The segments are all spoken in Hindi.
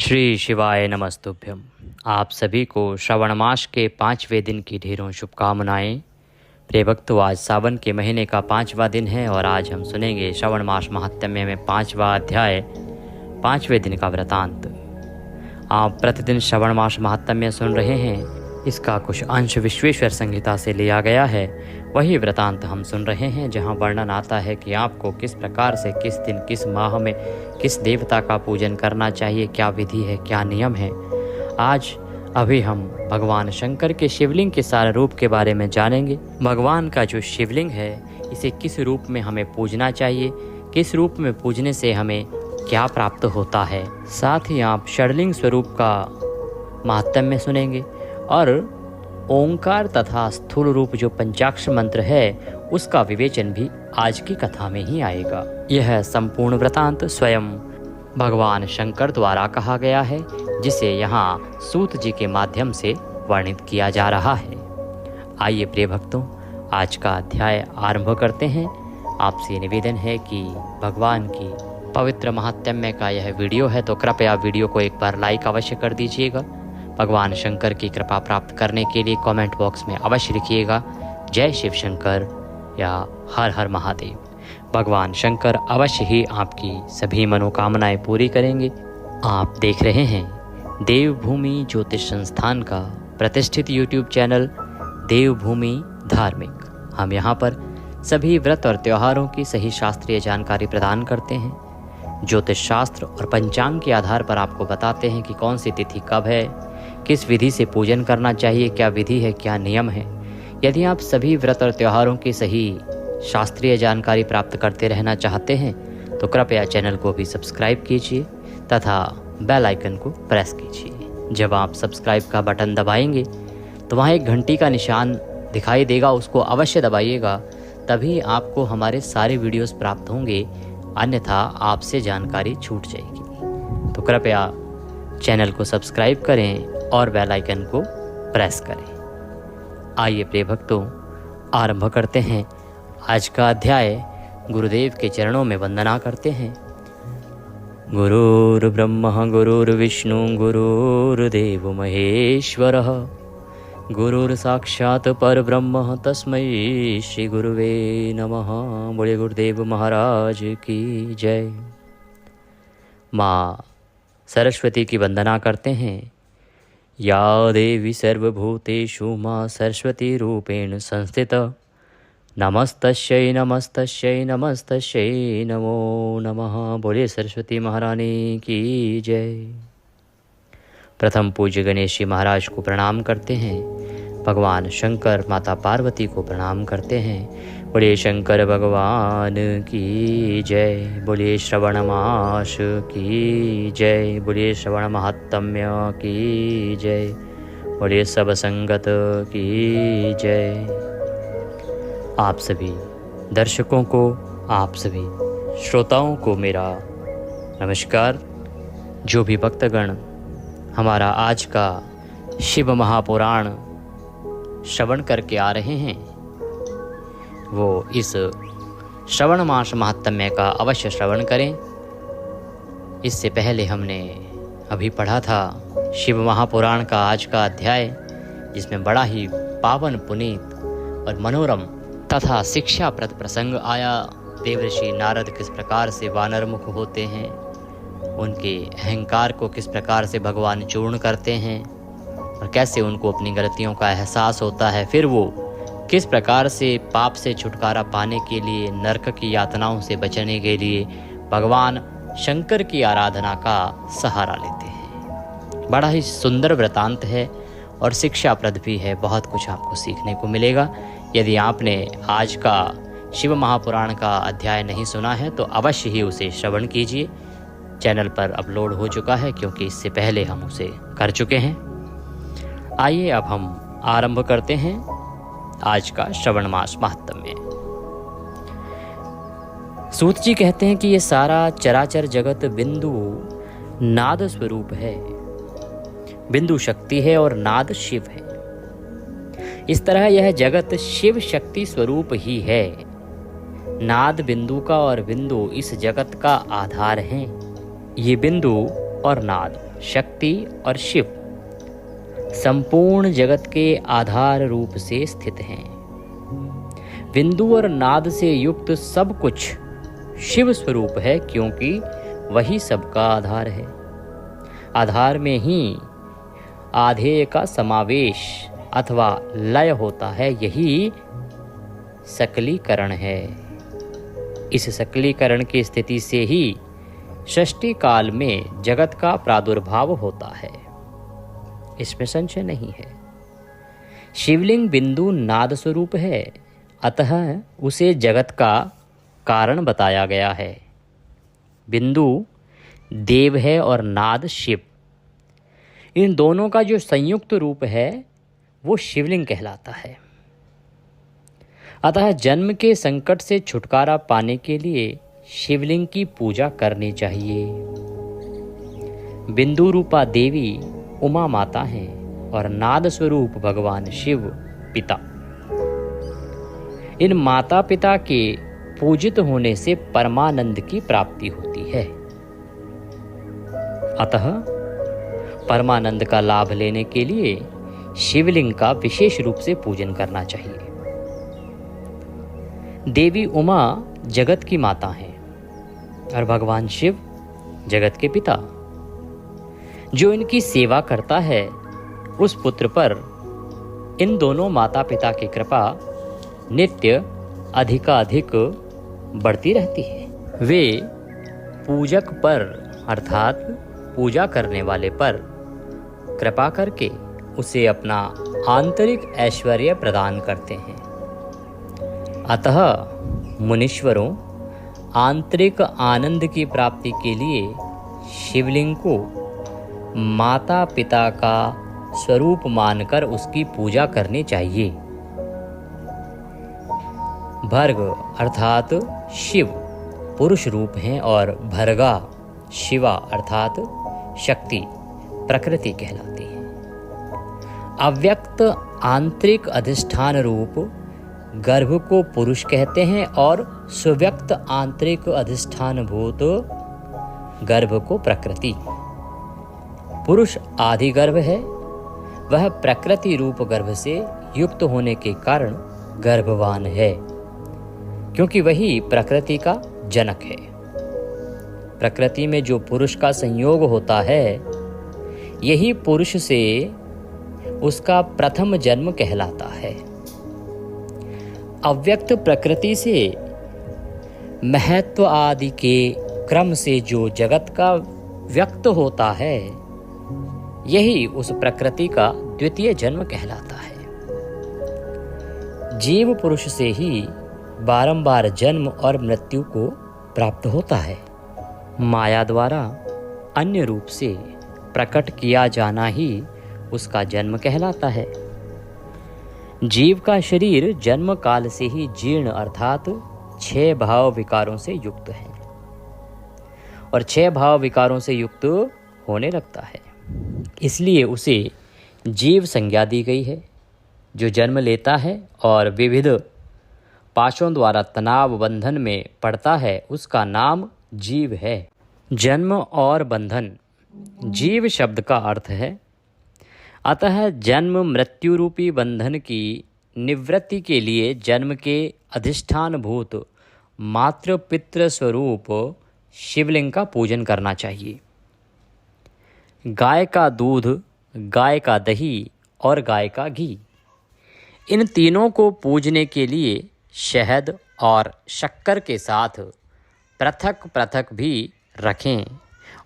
श्री शिवाय नमस्तुभ्यम। आप सभी को श्रवण मास के 5वें दिन की ढेरों शुभकामनाएं। प्रिय भक्तों, आज सावन के महीने का 5वां दिन है और आज हम सुनेंगे श्रवण मास महात्म्य में 5वां अध्याय 5वें दिन का वृतांत। आप प्रतिदिन श्रवण मास महात्म्य सुन रहे हैं, इसका कुछ अंश विश्वेश्वर संहिता से लिया गया है। वही वृतांत हम सुन रहे हैं जहां वर्णन आता है कि आपको किस प्रकार से किस दिन किस माह में किस देवता का पूजन करना चाहिए, क्या विधि है, क्या नियम है। आज अभी हम भगवान शंकर के शिवलिंग के सारे रूप के बारे में जानेंगे। भगवान का जो शिवलिंग है, इसे किस रूप में हमें पूजना चाहिए, किस रूप में पूजने से हमें क्या प्राप्त होता है। साथ ही आप षडलिंग स्वरूप का महात्म्य सुनेंगे और ओंकार तथा स्थूल रूप जो पंचाक्षर मंत्र है उसका विवेचन भी आज की कथा में ही आएगा। यह संपूर्ण वृतांत स्वयं भगवान शंकर द्वारा कहा गया है, जिसे यहाँ सूत जी के माध्यम से वर्णित किया जा रहा है। आइए प्रिय भक्तों, आज का अध्याय आरंभ करते हैं। आपसे निवेदन है कि भगवान की पवित्र महात्म्य का यह वीडियो है तो कृपया वीडियो को एक बार लाइक अवश्य कर दीजिएगा। भगवान शंकर की कृपा प्राप्त करने के लिए कमेंट बॉक्स में अवश्य लिखिएगा जय शिव शंकर या हर हर महादेव। भगवान शंकर अवश्य ही आपकी सभी मनोकामनाएं पूरी करेंगे। आप देख रहे हैं देवभूमि ज्योतिष संस्थान का प्रतिष्ठित यूट्यूब चैनल देवभूमि धार्मिक। हम यहाँ पर सभी व्रत और त्योहारों की सही शास्त्रीय जानकारी प्रदान करते हैं। ज्योतिष शास्त्र और पंचांग के आधार पर आपको बताते हैं कि कौन सी तिथि कब है, किस विधि से पूजन करना चाहिए, क्या विधि है, क्या नियम है। यदि आप सभी व्रत और त्योहारों की सही शास्त्रीय जानकारी प्राप्त करते रहना चाहते हैं तो कृपया चैनल को भी सब्सक्राइब कीजिए तथा बेल आइकन को प्रेस कीजिए। जब आप सब्सक्राइब का बटन दबाएंगे तो वहाँ एक घंटी का निशान दिखाई देगा, उसको अवश्य दबाइएगा, तभी आपको हमारे सारे वीडियोस प्राप्त होंगे, अन्यथा आपसे जानकारी छूट जाएगी। तो कृपया चैनल को सब्सक्राइब करें और बेल आइकन को प्रेस करें। आइए प्रिय भक्तों, आरंभ करते हैं आज का अध्याय। गुरुदेव के चरणों में वंदना करते हैं। गुरुर्ब्रह्मा गुरुर्विष्णु गुरुर्देव महेश्वरः गुरुर्साक्षात् परब्रह्म तस्मै श्री गुरुवे नमः। बोले गुरुदेव महाराज की जय। माँ सरस्वती की वंदना करते हैं। या देवी सर्वभूतेषु माँ सरस्वती रूपेण संस्थिता नमस्तस्यै नमस्तस्यै नमस्तस्यै नमो नमः। बोले सरस्वती महारानी की जय। प्रथम पूज्य गणेश जी महाराज को प्रणाम करते हैं। भगवान शंकर माता पार्वती को प्रणाम करते हैं। बोले शंकर भगवान की जय। बोले श्रवण मास की जय। बोले श्रवण महात्म्य की जय। बोले सब संगत की जय। आप सभी दर्शकों को, आप सभी श्रोताओं को मेरा नमस्कार। जो भी भक्तगण हमारा आज का शिव महापुराण श्रवण करके आ रहे हैं वो इस श्रवण मास महात्म्य का अवश्य श्रवण करें। इससे पहले हमने अभी पढ़ा था शिव महापुराण का आज का अध्याय, जिसमें बड़ा ही पावन, पुनीत और मनोरम तथा शिक्षाप्रद प्रसंग आया। देवर्षि नारद किस प्रकार से वानर मुख होते हैं, उनके अहंकार को किस प्रकार से भगवान चूर्ण करते हैं और कैसे उनको अपनी गलतियों का एहसास होता है। फिर वो किस प्रकार से पाप से छुटकारा पाने के लिए, नरक की यातनाओं से बचने के लिए भगवान शंकर की आराधना का सहारा लेते हैं। बड़ा ही सुंदर वृतांत है और शिक्षाप्रद भी है। बहुत कुछ आपको सीखने को मिलेगा। यदि आपने आज का शिव महापुराण का अध्याय नहीं सुना है तो अवश्य ही उसे श्रवण कीजिए। चैनल पर अपलोड हो चुका है, क्योंकि इससे पहले हम उसे कर चुके हैं। आइए अब हम आरंभ करते हैं आज का श्रवण मास महात्म्य। सूत जी कहते हैं कि ये सारा चराचर जगत बिंदु नाद स्वरूप है। बिंदु शक्ति है और नाद शिव है। इस तरह यह जगत शिव शक्ति स्वरूप ही है। नाद बिंदु का और बिंदु इस जगत का आधार हैं। ये बिंदु और नाद शक्ति और शिव संपूर्ण जगत के आधार रूप से स्थित हैं। बिंदु और नाद से युक्त सब कुछ शिव स्वरूप है, क्योंकि वही सबका आधार है। आधार में ही आधेय का समावेश अथवा लय होता है, यही सकलीकरण है। इस सकलीकरण की स्थिति से ही सृष्टि काल में जगत का प्रादुर्भाव होता है, इसमें संशय नहीं है। शिवलिंग बिंदु नाद स्वरूप है, अतः उसे जगत का कारण बताया गया है। बिंदु देव है और नाद शिव। इन दोनों का जो संयुक्त रूप है वो शिवलिंग कहलाता है। अतः जन्म के संकट से छुटकारा पाने के लिए शिवलिंग की पूजा करनी चाहिए। बिंदु रूपा देवी उमा माता हैं और नाद स्वरूप भगवान शिव पिता। इन माता पिता के पूजित होने से परमानंद की प्राप्ति होती है। अतः परमानंद का लाभ लेने के लिए शिवलिंग का विशेष रूप से पूजन करना चाहिए। देवी उमा जगत की माता हैं और भगवान शिव जगत के पिता। जो इनकी सेवा करता है उस पुत्र पर इन दोनों माता पिता की कृपा नित्य अधिकाधिक बढ़ती रहती है। वे पूजक पर अर्थात पूजा करने वाले पर कृपा करके उसे अपना आंतरिक ऐश्वर्य प्रदान करते हैं। अतः मुनीश्वरों, आंतरिक आनंद की प्राप्ति के लिए शिवलिंग को माता पिता का स्वरूप मानकर उसकी पूजा करनी चाहिए। भर्ग अर्थात शिव पुरुष रूप हैं और भर्गा शिवा अर्थात शक्ति प्रकृति कहलाती है। अव्यक्त आंतरिक अधिष्ठान रूप गर्भ को पुरुष कहते हैं और सुव्यक्त आंतरिक अधिष्ठान भूत गर्भ को प्रकृति। पुरुष आदि गर्भ है, वह प्रकृति रूप गर्भ से युक्त होने के कारण गर्भवान है, क्योंकि वही प्रकृति का जनक है। प्रकृति में जो पुरुष का संयोग होता है, यही पुरुष से उसका प्रथम जन्म कहलाता है। अव्यक्त प्रकृति से महत्व आदि के क्रम से जो जगत का व्यक्त होता है, यही उस प्रकृति का द्वितीय जन्म कहलाता है। जीव पुरुष से ही बारंबार जन्म और मृत्यु को प्राप्त होता है। माया द्वारा अन्य रूप से प्रकट किया जाना ही उसका जन्म कहलाता है। जीव का शरीर जन्म काल से ही जीर्ण अर्थात 6 भाव विकारों से युक्त है और 6 भाव विकारों से युक्त होने लगता है। इसलिए उसे जीव संज्ञा दी गई है। जो जन्म लेता है और विविध पाशों द्वारा तनाव बंधन में पड़ता है, उसका नाम जीव है। जन्म और बंधन जीव शब्द का अर्थ है। अतः जन्म मृत्यु रूपी बंधन की निवृत्ति के लिए जन्म के अधिष्ठान भूत मातृ पितृ स्वरूप शिवलिंग का पूजन करना चाहिए। गाय का दूध, गाय का दही और गाय का घी, इन तीनों को पूजने के लिए शहद और शक्कर के साथ पृथक पृथक भी रखें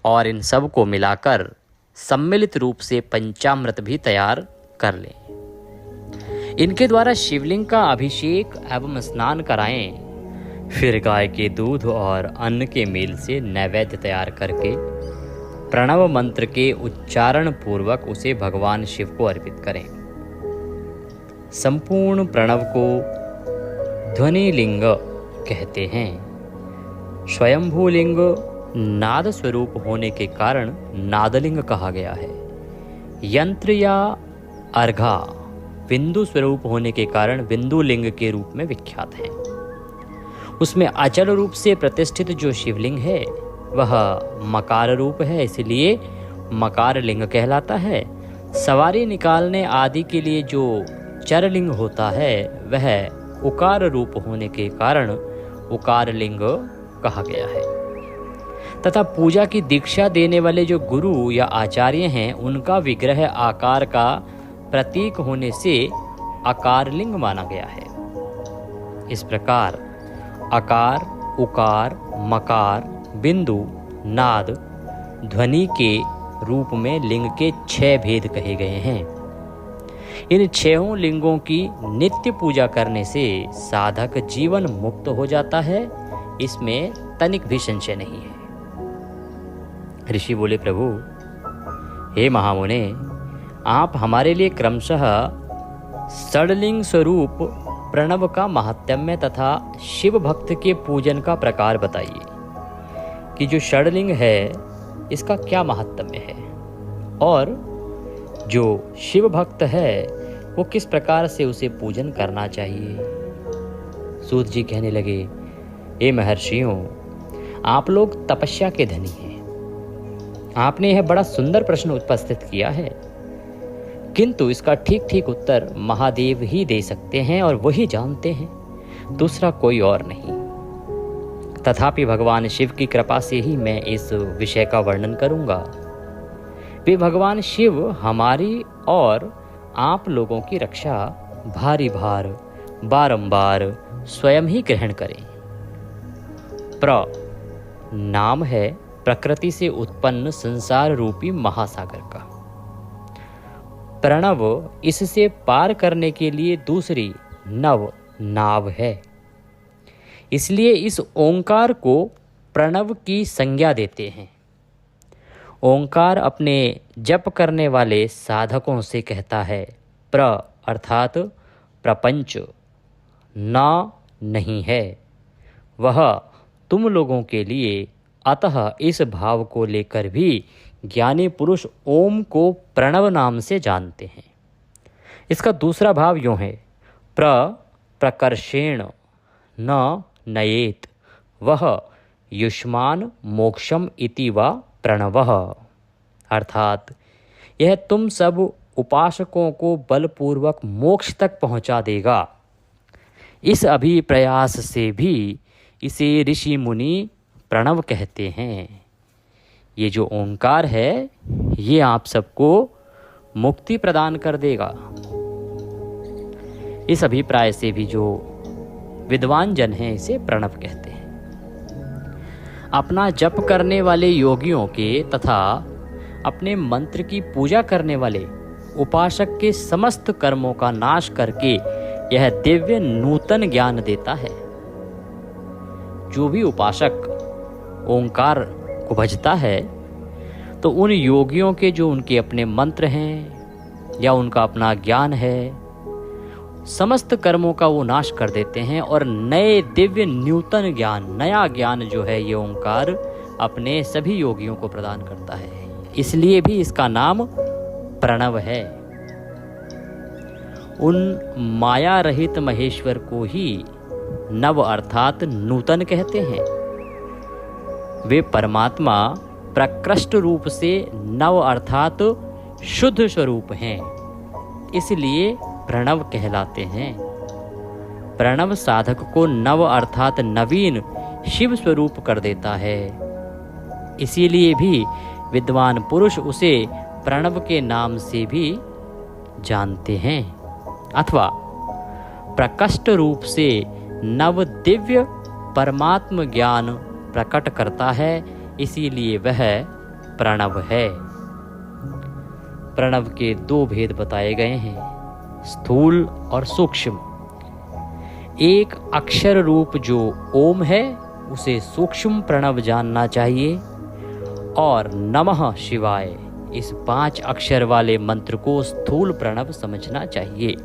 और इन सब को मिलाकर सम्मिलित रूप से पंचामृत भी तैयार कर लें। इनके द्वारा शिवलिंग का अभिषेक एवं स्नान कराएं। फिर गाय के दूध और अन्न के मेल से नैवेद्य तैयार करके प्रणव मंत्र के उच्चारण पूर्वक उसे भगवान शिव को अर्पित करें। संपूर्ण प्रणव को ध्वनि लिंग कहते हैं। स्वयंभू लिंग नाद स्वरूप होने के कारण नादलिंग कहा गया है। यंत्र या अर्घा बिंदु स्वरूप होने के कारण बिंदु लिंग के रूप में विख्यात है। उसमें अचल रूप से प्रतिष्ठित जो शिवलिंग है वह मकार रूप है, इसलिए मकार लिंग कहलाता है। सवारी निकालने आदि के लिए जो चरलिंग होता है वह उकार रूप होने के कारण उकार लिंग कहा गया है। तथा पूजा की दीक्षा देने वाले जो गुरु या आचार्य हैं उनका विग्रह आकार का प्रतीक होने से आकार लिंग माना गया है। इस प्रकार अकार, उकार, मकार, बिंदु, नाद, ध्वनि के रूप में लिंग के 6 भेद कहे गए हैं। इन 6 लिंगों की नित्य पूजा करने से साधक जीवन मुक्त हो जाता है, इसमें तनिक भी संशय नहीं है। ऋषि बोले, प्रभु हे महामुने, आप हमारे लिए क्रमशः षडलिंग स्वरूप प्रणव का महात्म्य तथा शिव भक्त के पूजन का प्रकार बताइए कि जो षडलिंग है इसका क्या महात्म्य है और जो शिव भक्त है वो किस प्रकार से उसे पूजन करना चाहिए। सूत जी कहने लगे, हे महर्षियों, आप लोग तपस्या के धनी हैं। आपने यह बड़ा सुंदर प्रश्न उपस्थित किया है, किंतु इसका ठीक ठीक उत्तर महादेव ही दे सकते हैं और वही जानते हैं, दूसरा कोई और नहीं। तथापि भगवान शिव की कृपा से ही मैं इस विषय का वर्णन करूंगा। वे भगवान शिव हमारी और आप लोगों की रक्षा भारी भार बारंबार स्वयं ही ग्रहण करें। नाम है प्रकृति से उत्पन्न संसार रूपी महासागर का। प्रणव इससे पार करने के लिए दूसरी नव नाव है, इसलिए इस ओंकार को प्रणव की संज्ञा देते हैं। ओंकार अपने जप करने वाले साधकों से कहता है, अर्थात प्रपंच नहीं है, वह तुम लोगों के लिए। अतः इस भाव को लेकर भी ज्ञानी पुरुष ओम को प्रणव नाम से जानते हैं। इसका दूसरा भाव यूँ है, प्रकर्षेण न नयेत, वह युष्मान मोक्षम इति वा प्रणवः, अर्थात यह तुम सब उपासकों को बलपूर्वक मोक्ष तक पहुंचा देगा। इस अभिप्रयास से भी इसे ऋषि मुनि प्रणव कहते हैं। ये जो ओंकार है ये आप सबको मुक्ति प्रदान कर देगा। इस अभिप्राय से भी जो विद्वान जन हैं इसे प्रणव कहते हैं। अपना जप करने वाले योगियों के तथा अपने मंत्र की पूजा करने वाले उपासक के समस्त कर्मों का नाश करके यह दिव्य नूतन ज्ञान देता है। जो भी उपासक ओंकार को भजता है तो उन योगियों के जो उनके अपने मंत्र हैं या उनका अपना ज्ञान है, समस्त कर्मों का वो नाश कर देते हैं और नए दिव्य नूतन ज्ञान, नया ज्ञान जो है ये ओंकार अपने सभी योगियों को प्रदान करता है। इसलिए भी इसका नाम प्रणव है। उन माया रहित महेश्वर को ही नव अर्थात नूतन कहते हैं। वे परमात्मा प्रकृष्ट रूप से नव अर्थात शुद्ध स्वरूप हैं, इसलिए प्रणव कहलाते हैं। प्रणव साधक को नव अर्थात नवीन शिव स्वरूप कर देता है। इसीलिए भी विद्वान पुरुष उसे प्रणव के नाम से भी जानते हैं, अथवा प्रकृष्ट रूप से नव दिव्य परमात्म ज्ञान प्रकट करता है, इसीलिए वह प्रणव है। प्रणव के 2 भेद बताए गए हैं, स्थूल और सूक्ष्म। एक अक्षर रूप जो ओम है उसे सूक्ष्म प्रणव जानना चाहिए और नमः शिवाय इस 5 अक्षर वाले मंत्र को स्थूल प्रणव समझना चाहिए।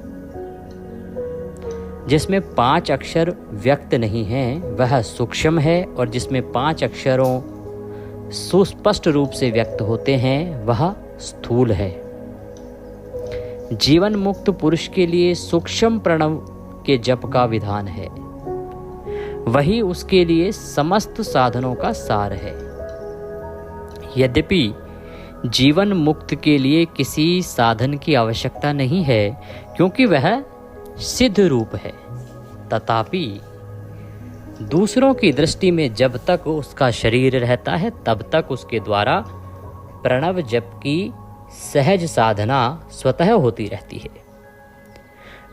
जिसमें 5 अक्षर व्यक्त नहीं हैं वह सूक्ष्म है और जिसमें 5 अक्षरों सुस्पष्ट रूप से व्यक्त होते हैं वह स्थूल है। जीवन मुक्त पुरुष के लिए सूक्ष्म प्रणव के जप का विधान है, वही उसके लिए समस्त साधनों का सार है। यद्यपि जीवन मुक्त के लिए किसी साधन की आवश्यकता नहीं है, क्योंकि वह सिद्ध रूप है। तथापि दूसरों की दृष्टि में जब तक उसका शरीर रहता है तब तक उसके द्वारा प्रणव जप की सहज साधना स्वतः होती रहती है।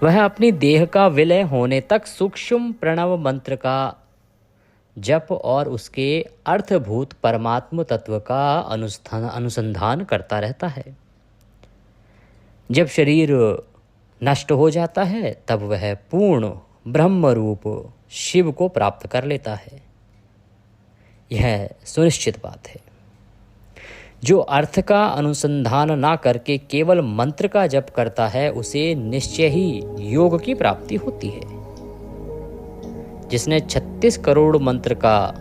वह अपनी देह का विलय होने तक सूक्ष्म प्रणव मंत्र का जप और उसके अर्थभूत परमात्म तत्व का अनुसंधान करता रहता है। जब शरीर नष्ट हो जाता है तब वह पूर्ण ब्रह्म रूप शिव को प्राप्त कर लेता है। यह सुनिश्चित बात है। जो अर्थ का अनुसंधान ना करके केवल मंत्र का जप करता है उसे निश्चय ही योग की प्राप्ति होती है। जिसने 36 करोड़ मंत्र का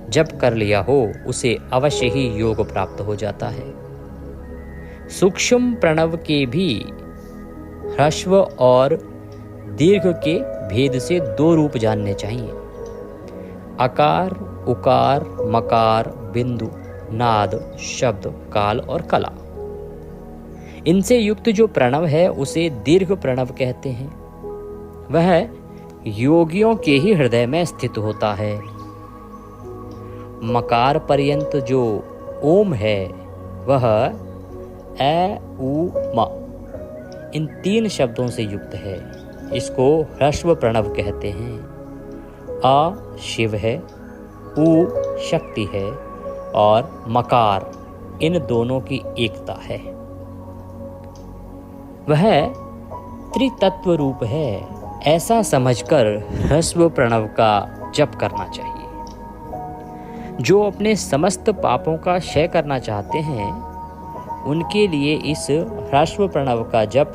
जप कर लिया हो उसे अवश्य ही योग प्राप्त हो जाता है। सूक्ष्म प्रणव के भी ह्रस्व और दीर्घ के भेद से 2 रूप जानने चाहिए। अकार, उकार, मकार, बिंदु, नाद, शब्द, काल और कला। इनसे युक्त जो प्रणव है उसे दीर्घ प्रणव कहते हैं। वह योगियों के ही हृदय में स्थित होता है। मकार पर्यंत जो ओम है वह ए, उ, म इन 3 शब्दों से युक्त है। इसको ह्रस्व प्रणव कहते हैं। अ शिव है, उ शक्ति है और मकार इन दोनों की एकता है। वह त्रितत्व रूप है। ऐसा समझकर ह्रस्व प्रणव का जप करना चाहिए। जो अपने समस्त पापों का क्षय करना चाहते हैं उनके लिए इस ह्रस्व प्रणव का जप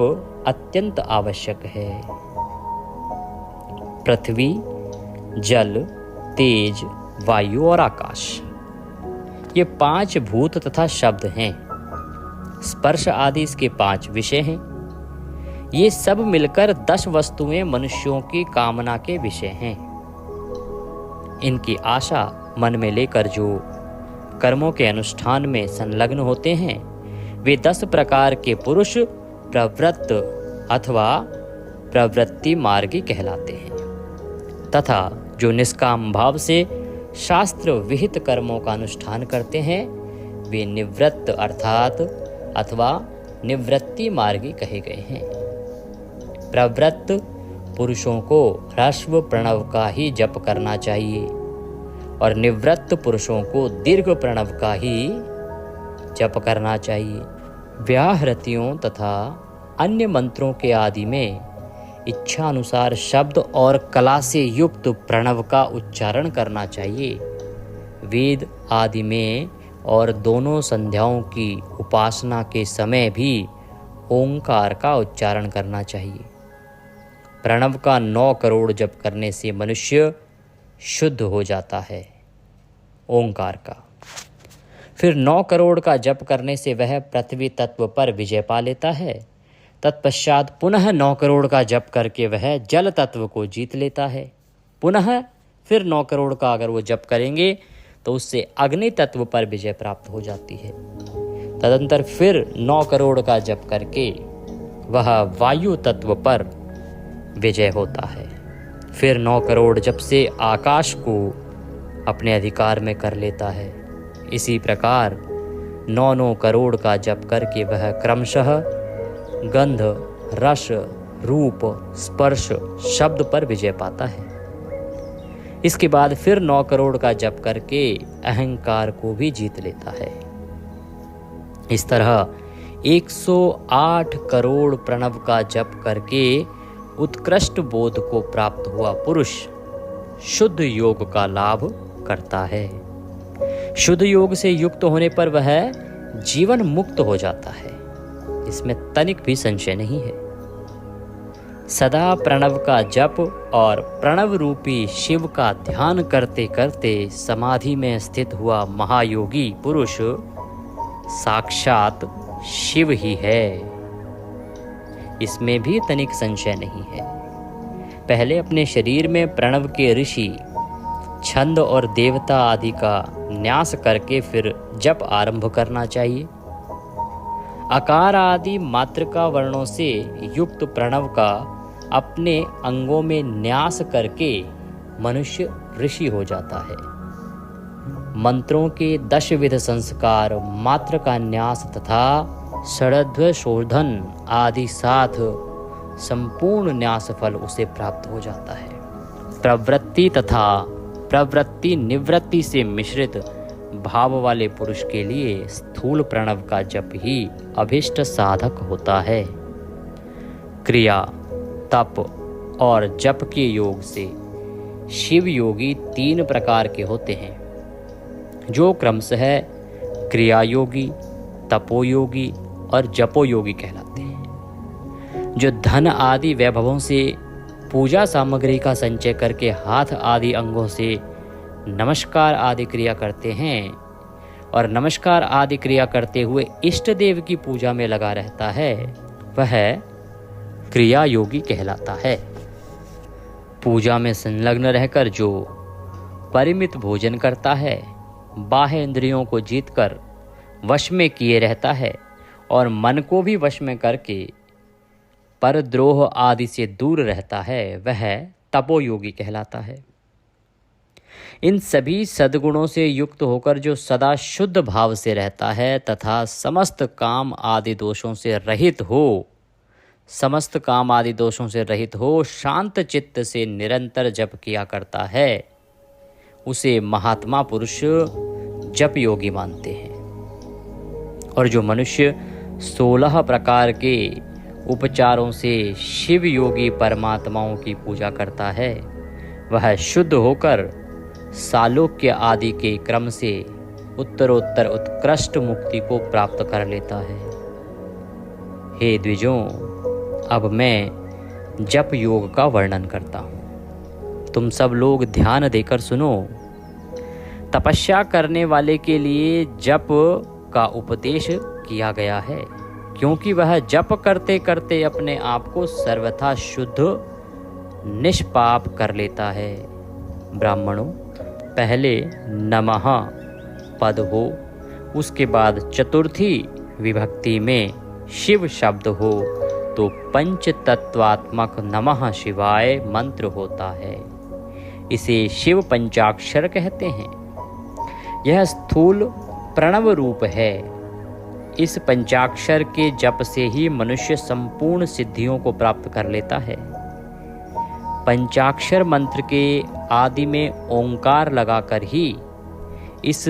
अत्यंत आवश्यक है। पृथ्वी, जल, तेज, वायु और आकाश ये 5 भूत तथा शब्द हैं। स्पर्श आदि इसके 5 विषय हैं। ये सब मिलकर 10 वस्तुएं मनुष्यों की कामना के विषय हैं। इनकी आशा मन में लेकर जो कर्मों के अनुष्ठान में संलग्न होते हैं वे 10 प्रकार के पुरुष प्रवृत्त अथवा प्रवृत्ति मार्गी कहलाते हैं। तथा जो निष्काम भाव से शास्त्र विहित कर्मों का अनुष्ठान करते हैं वे निवृत्त अर्थात अथवा निवृत्ति मार्गी कहे गए हैं। प्रवृत्त पुरुषों को ह्रस्व प्रणव का ही जप करना चाहिए और निवृत्त पुरुषों को दीर्घ प्रणव का ही जप करना चाहिए। व्याहृतियों तथा अन्य मंत्रों के आदि में इच्छानुसार शब्द और कला से युक्त प्रणव का उच्चारण करना चाहिए। वेद आदि में और दोनों संध्याओं की उपासना के समय भी ओंकार का उच्चारण करना चाहिए। प्रणव का 9 करोड़ जप करने से मनुष्य शुद्ध हो जाता है। ओंकार का फिर 9 करोड़ का जप करने से वह पृथ्वी तत्व पर विजय पा लेता है। तत्पश्चात पुनः 9 करोड़ का जप करके वह जल तत्व को जीत लेता है। पुनः फिर 9 करोड़ का अगर वो जप करेंगे तो उससे अग्नि तत्व पर विजय प्राप्त हो जाती है। तदंतर फिर 9 करोड़ का जप करके वह वायु तत्व पर विजय होता है। फिर 9 करोड़ जप से आकाश को अपने अधिकार में कर लेता है। इसी प्रकार 9 करोड़ का जप करके वह क्रमशः गंध, रस, रूप, स्पर्श, शब्द पर विजय पाता है। इसके बाद फिर 9 करोड़ का जप करके अहंकार को भी जीत लेता है। इस तरह 108 करोड़ प्रणव का जप करके उत्कृष्ट बोध को प्राप्त हुआ पुरुष शुद्ध योग का लाभ करता है। शुद्ध योग से युक्त होने पर वह जीवन मुक्त हो जाता है। इसमें तनिक भी संशय नहीं है। सदा प्रणव का जप और प्रणव रूपी शिव का ध्यान करते करते समाधि में स्थित हुआ महायोगी पुरुष साक्षात शिव ही है। इसमें भी तनिक संशय नहीं है। पहले अपने शरीर में प्रणव के ऋषि, छंद और देवता आदि का न्यास करके फिर जप आरंभ करना चाहिए। अकार आदि मातृका वर्णों से युक्त प्रणव का अपने अंगों में न्यास करके मनुष्य ऋषि हो जाता है। मंत्रों के 10 विध संस्कार, मात्र का न्यास तथा षड्व शोधन आदि साथ संपूर्ण न्यास फल उसे प्राप्त हो जाता है। प्रवृत्ति तथा प्रवृत्ति निवृत्ति से मिश्रित भाव वाले पुरुष के लिए स्थूल प्रणव का जप ही अभिष्ट साधक होता है। क्रिया, तप और जप के योग से शिव योगी 3 प्रकार के होते हैं, जो क्रमशः क्रिया योगी, तपो योगी और जपो योगी कहलाते हैं। जो धन आदि वैभवों से पूजा सामग्री का संचय करके हाथ आदि अंगों से नमस्कार आदि क्रिया करते हैं और नमस्कार आदि क्रिया करते हुए इष्ट देव की पूजा में लगा रहता है, वह क्रिया योगी कहलाता है। पूजा में संलग्न रहकर जो परिमित भोजन करता है, बाह्य इंद्रियों को जीतकर वश में किए रहता है और मन को भी वश में करके परद्रोह आदि से दूर रहता है, वह तपोयोगी कहलाता है। इन सभी सद्गुणों से युक्त होकर जो सदा शुद्ध भाव से रहता है तथा समस्त काम आदि दोषों से रहित हो, शांत चित्त से निरंतर जप किया करता है, उसे महात्मा पुरुष जप योगी मानते हैं। और जो मनुष्य 16 प्रकार के उपचारों से शिव योगी परमात्माओं की पूजा करता है, वह शुद्ध होकर सालोक्य आदि के क्रम से उत्तरोत्तर उत्कृष्ट मुक्ति को प्राप्त कर लेता है। हे द्विजों, अब मैं जप योग का वर्णन करता हूँ। तुम सब लोग ध्यान देकर सुनो। तपस्या करने वाले के लिए जप का उपदेश किया गया है, क्योंकि वह जप करते करते अपने आप को सर्वथा शुद्ध निष्पाप कर लेता है। ब्राह्मणों, पहले नमः पद हो, उसके बाद चतुर्थी विभक्ति में शिव शब्द हो तो पंच तत्वात्मक नमः शिवाय मंत्र होता है। इसे शिव पंचाक्षर कहते हैं। यह स्थूल प्रणव रूप है। इस पंचाक्षर के जप से ही मनुष्य संपूर्ण सिद्धियों को प्राप्त कर लेता है। पंचाक्षर मंत्र के आदि में ओंकार लगाकर ही इस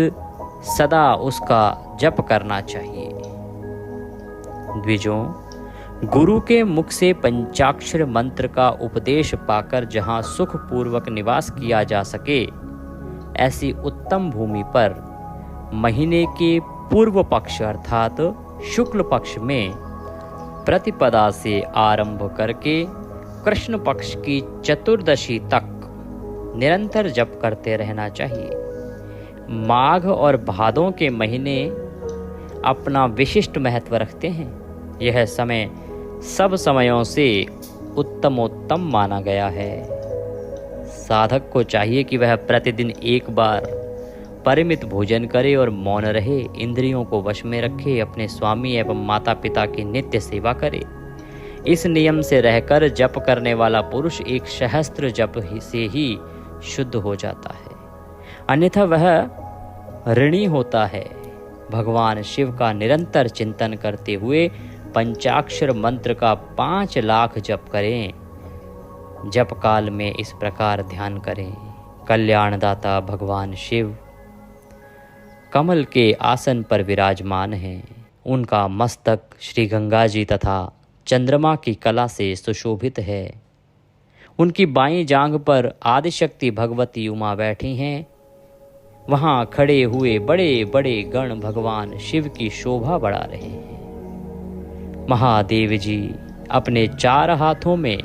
सदा उसका जप करना चाहिए। द्विजों, गुरु के मुख से पंचाक्षर मंत्र का उपदेश पाकर जहाँ सुखपूर्वक निवास किया जा सके, ऐसी उत्तम भूमि पर महीने के पूर्व पक्ष अर्थात शुक्ल पक्ष में प्रतिपदा से आरंभ करके कृष्ण पक्ष की चतुर्दशी तक निरंतर जप करते रहना चाहिए। माघ और भादों के महीने अपना विशिष्ट महत्व रखते हैं। यह समय सब समयों से उत्तमोत्तम माना गया है। साधक को चाहिए कि वह प्रतिदिन एक बार परिमित भोजन करे और मौन रहे, इंद्रियों को वश में रखे, अपने स्वामी एवं माता पिता की नित्य सेवा करे। इस नियम से रहकर जप करने वाला पुरुष एक सहस्त्र जप से ही शुद्ध हो जाता है, अन्यथा वह ऋणी होता है। भगवान शिव का निरंतर चिंतन करते हुए पंचाक्षर मंत्र का 5 लाख जप करें। जप काल में इस प्रकार ध्यान करें। कल्याणदाता भगवान शिव कमल के आसन पर विराजमान हैं। उनका मस्तक श्री गंगा जी तथा चंद्रमा की कला से सुशोभित है। उनकी बाईं जांघ पर आदिशक्ति भगवती उमा बैठी हैं। वहां खड़े हुए बड़े बड़े गण भगवान शिव की शोभा बढ़ा रहे हैं। महादेव जी अपने 4 हाथों में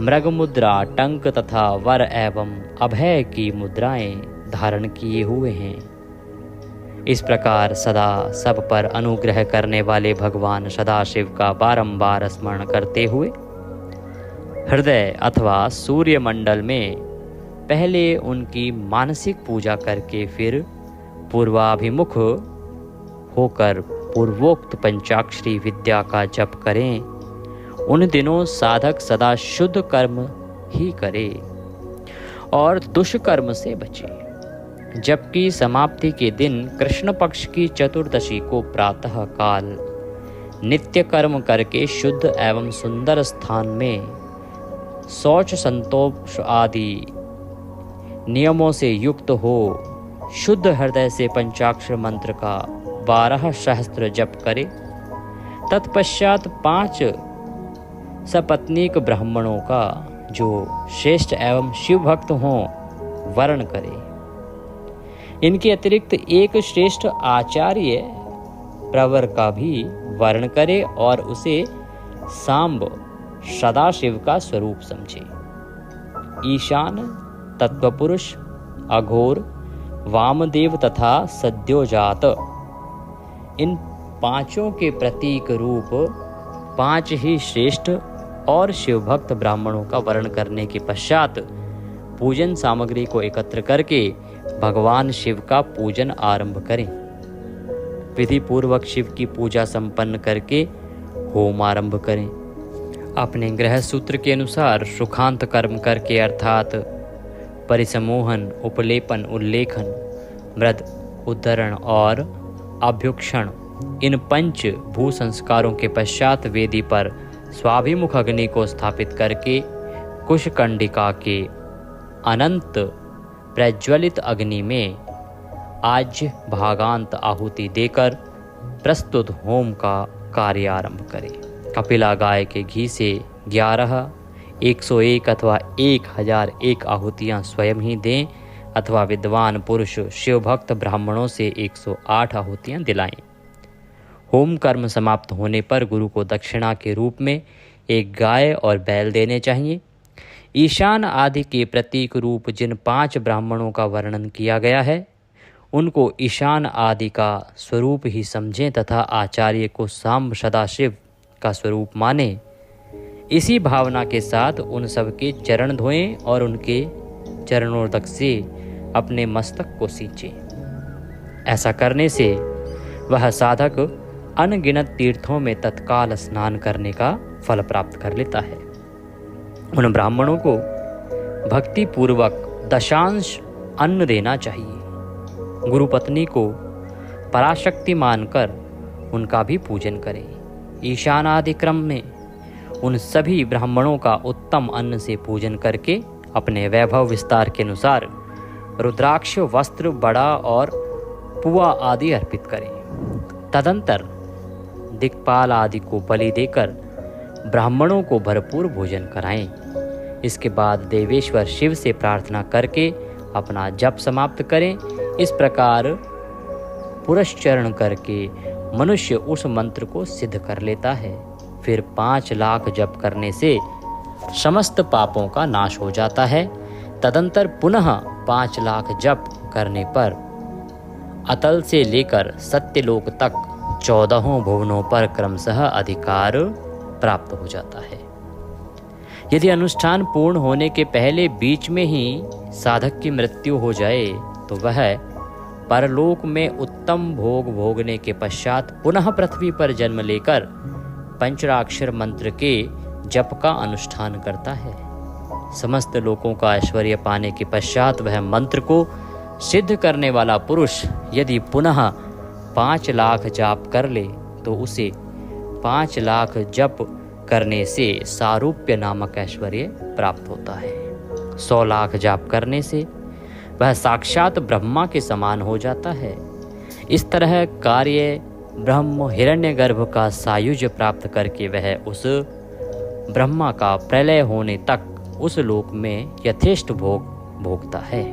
मृग मुद्रा, टंक तथा वर एवं अभय की मुद्राएं धारण किए हुए हैं। इस प्रकार सदा सब पर अनुग्रह करने वाले भगवान सदाशिव का बारंबार स्मरण करते हुए हृदय अथवा सूर्य मंडल में पहले उनकी मानसिक पूजा करके फिर पूर्वाभिमुख होकर पूर्वोक्त पंचाक्षरी विद्या का जप करें, उन दिनों साधक सदा शुद्ध कर्म ही करे और दुष्कर्म से बचे। जबकि समाप्ति के दिन कृष्ण पक्ष की चतुर्दशी को प्रातः काल नित्य कर्म करके शुद्ध एवं सुंदर स्थान में शौच संतोष आदि नियमों से युक्त हो शुद्ध हृदय से पंचाक्षर मंत्र का 12 सहस्त्र जप करे। तत्पश्चात 5 सपत्नीक ब्राह्मणों का जो श्रेष्ठ एवं शिव भक्त हों वर्ण करे। इनके अतिरिक्त एक श्रेष्ठ आचार्य प्रवर का भी वर्ण करे और उसे सांब सदाशिव का स्वरूप समझे। ईशान, तत्वपुरुष, अघोर, वामदेव तथा सद्योजात, इन 5 के प्रतीक रूप 5 ही श्रेष्ठ और शिवभक्त ब्राह्मणों का वर्ण करने के पश्चात पूजन सामग्री को एकत्र करके भगवान शिव का पूजन आरंभ करें। विधि पूर्वक शिव की पूजा संपन्न करके होम आरंभ करें। अपने गृह सूत्र के अनुसार सुखांत कर्म करके अर्थात परिसमोहन, उपलेपन, उल्लेखन, मृद, उद्धरण और अभ्युक्षण, इन 5 भू संस्कारों के पश्चात वेदी पर स्वाभिमुख अग्नि को स्थापित करके कुशकंडिका के अनंत प्रज्वलित अग्नि में आज भागांत आहुति देकर प्रस्तुत होम का कार्य आरंभ करें। कपिला गाय के घी से 11, 101 अथवा 1001 आहुतियाँ स्वयं ही दें अथवा विद्वान पुरुष शिवभक्त ब्राह्मणों से 108 आहुतियाँ दिलाएं। होम कर्म समाप्त होने पर गुरु को दक्षिणा के रूप में एक गाय और बैल देने चाहिए। ईशान आदि के प्रतीक रूप जिन 5 ब्राह्मणों का वर्णन किया गया है उनको ईशान आदि का स्वरूप ही समझें तथा आचार्य को सांब सदाशिव का स्वरूप माने। इसी भावना के साथ उन सब के चरण धोएं और उनके चरणोदक से अपने मस्तक को सींचें। ऐसा करने से वह साधक अनगिनत तीर्थों में तत्काल स्नान करने का फल प्राप्त कर लेता है। उन ब्राह्मणों को भक्ति पूर्वक दशांश अन्न देना चाहिए। गुरु पत्नी को पराशक्ति मानकर उनका भी पूजन करें। ईशान आदि क्रम में उन सभी ब्राह्मणों का उत्तम अन्न से पूजन करके अपने वैभव विस्तार के अनुसार रुद्राक्ष, वस्त्र, बड़ा और पुआ आदि अर्पित करें। तदंतर दिक्पाल आदि को बलि देकर ब्राह्मणों को भरपूर भोजन कराएं। इसके बाद देवेश्वर शिव से प्रार्थना करके अपना जप समाप्त करें। इस प्रकार पुरस्चरण करके मनुष्य उस मंत्र को सिद्ध कर लेता है। फिर 5 लाख जप करने से समस्त पापों का नाश हो जाता है। तदंतर पुनः 5 लाख जप करने पर अतल से लेकर सत्यलोक तक 14 भुवनों पर क्रमशः अधिकार प्राप्त हो जाता है। यदि अनुष्ठान पूर्ण होने के पहले बीच में ही साधक की मृत्यु हो जाए तो वह परलोक में उत्तम भोग भोगने के पश्चात पुनः पृथ्वी पर जन्म लेकर पंचाक्षर मंत्र के जप का अनुष्ठान करता है। समस्त लोकों का ऐश्वर्य पाने के पश्चात वह मंत्र को सिद्ध करने वाला पुरुष यदि पुनः 5 लाख जाप कर ले तो उसे 5 लाख जप करने से सारूप्य नामक ऐश्वर्य प्राप्त होता है। 100 लाख जाप करने से वह साक्षात ब्रह्मा के समान हो जाता है। इस तरह कार्य ब्रह्म हिरण्यगर्भ का सायुज्य प्राप्त करके वह उस ब्रह्मा का प्रलय होने तक उस लोक में यथेष्ट भोग भोगता है।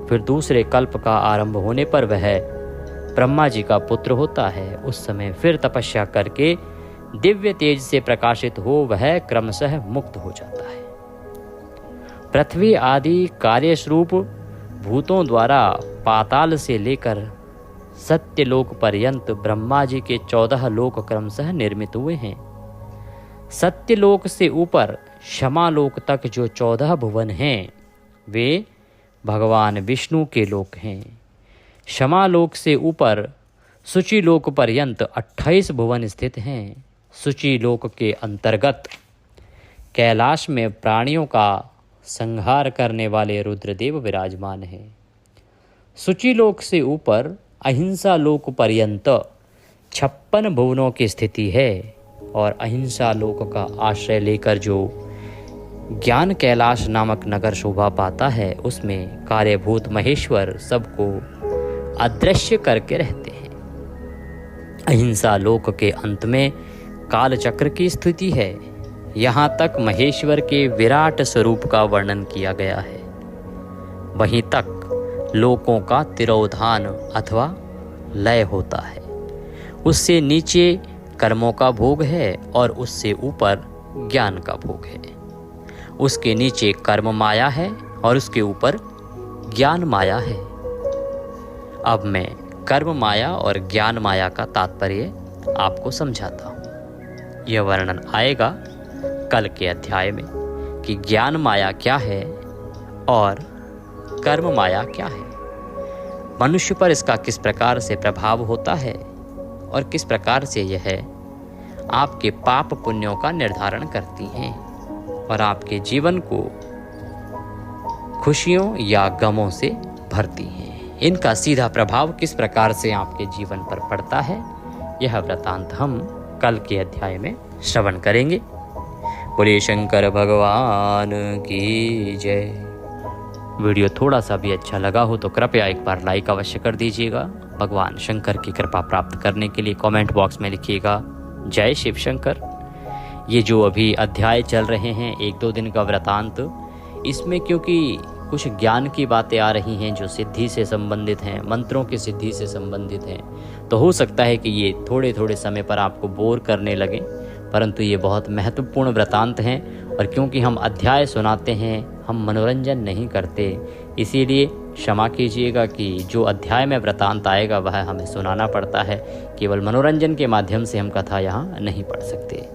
फिर दूसरे कल्प का आरंभ होने पर वह ब्रह्मा जी का पुत्र होता है। उस समय फिर तपस्या करके दिव्य तेज से प्रकाशित हो वह क्रमशः मुक्त हो जाता है। पृथ्वी आदि कार्यस्वरूप भूतों द्वारा पाताल से लेकर सत्यलोक पर्यंत ब्रह्मा जी के 14 लोक क्रमशः निर्मित हुए हैं। सत्यलोक से ऊपर क्षमालोक तक जो 14 भुवन हैं वे भगवान विष्णु के लोक हैं। क्षमालोक से ऊपर सूचिलोक पर्यंत 28 भुवन स्थित हैं। सूचिलोक के अंतर्गत कैलाश में प्राणियों का संहार करने वाले रुद्रदेव विराजमान हैं। सूचिलोक से ऊपर अहिंसा लोक पर्यंत 56 भुवनों की स्थिति है और अहिंसा लोक का आश्रय लेकर जो ज्ञान कैलाश नामक नगर शोभा पाता है उसमें कार्यभूत महेश्वर सबको अदृश्य करके रहते हैं। अहिंसा लोक के अंत में काल चक्र की स्थिति है। यहाँ तक महेश्वर के विराट स्वरूप का वर्णन किया गया है। वहीं तक लोकों का तिरोधान अथवा लय होता है। उससे नीचे कर्मों का भोग है और उससे ऊपर ज्ञान का भोग है। उसके नीचे कर्म माया है और उसके ऊपर ज्ञान माया है। अब मैं कर्म माया और ज्ञान माया का तात्पर्य आपको समझाता हूँ। यह वर्णन आएगा कल के अध्याय में कि ज्ञान माया क्या है और कर्म माया क्या है, मनुष्य पर इसका किस प्रकार से प्रभाव होता है और किस प्रकार से यह आपके पाप पुण्यों का निर्धारण करती हैं और आपके जीवन को खुशियों या गमों से भरती हैं। इनका सीधा प्रभाव किस प्रकार से आपके जीवन पर पड़ता है, यह वृतांत हम कल के अध्याय में श्रवण करेंगे। बोलिए शंकर भगवान की जय। वीडियो थोड़ा सा भी अच्छा लगा हो तो कृपया एक बार लाइक अवश्य कर दीजिएगा। भगवान शंकर की कृपा प्राप्त करने के लिए कमेंट बॉक्स में लिखिएगा जय शिव शंकर। ये जो अभी अध्याय चल रहे हैं 1-2 दिन का वृतांत, इसमें क्योंकि कुछ ज्ञान की बातें आ रही हैं जो सिद्धि से संबंधित हैं, मंत्रों की सिद्धि से संबंधित हैं, तो हो सकता है कि ये थोड़े थोड़े समय पर आपको बोर करने लगे, परंतु ये बहुत महत्वपूर्ण वृतांत हैं। और क्योंकि हम अध्याय सुनाते हैं, हम मनोरंजन नहीं करते, इसीलिए क्षमा कीजिएगा कि जो अध्याय में वृतांत आएगा वह हमें सुनाना पड़ता है। केवल मनोरंजन के माध्यम से हम कथा यहाँ नहीं पढ़ सकते।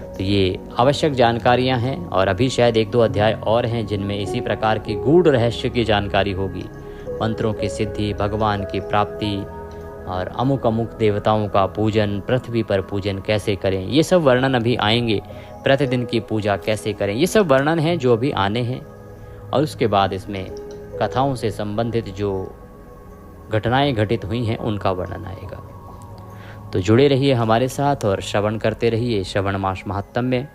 तो ये आवश्यक जानकारियाँ हैं और अभी शायद 1-2 अध्याय और हैं जिनमें इसी प्रकार की गूढ़ रहस्य की जानकारी होगी। मंत्रों की सिद्धि, भगवान की प्राप्ति और अमुक अमुक देवताओं का पूजन, पृथ्वी पर पूजन कैसे करें, ये सब वर्णन अभी आएंगे। प्रतिदिन की पूजा कैसे करें, ये सब वर्णन हैं जो अभी आने हैं। और उसके बाद इसमें कथाओं से संबंधित जो घटनाएं घटित हुई हैं उनका वर्णन आएगा। तो जुड़े रहिए हमारे साथ और श्रवण करते रहिए श्रवण मास महात्म्य में।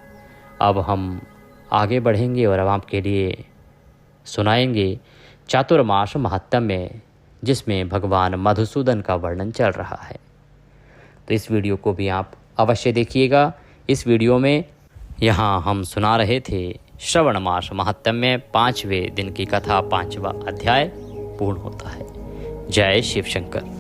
अब हम आगे बढ़ेंगे और अब आपके लिए सुनाएंगे चातुर्मास महात्म्य, जिसमें भगवान मधुसूदन का वर्णन चल रहा है। तो इस वीडियो को भी आप अवश्य देखिएगा। इस वीडियो में यहाँ हम सुना रहे थे श्रवण मास महात्म्य 5वें दिन की कथा, 5वां अध्याय पूर्ण होता है। जय शिव शंकर।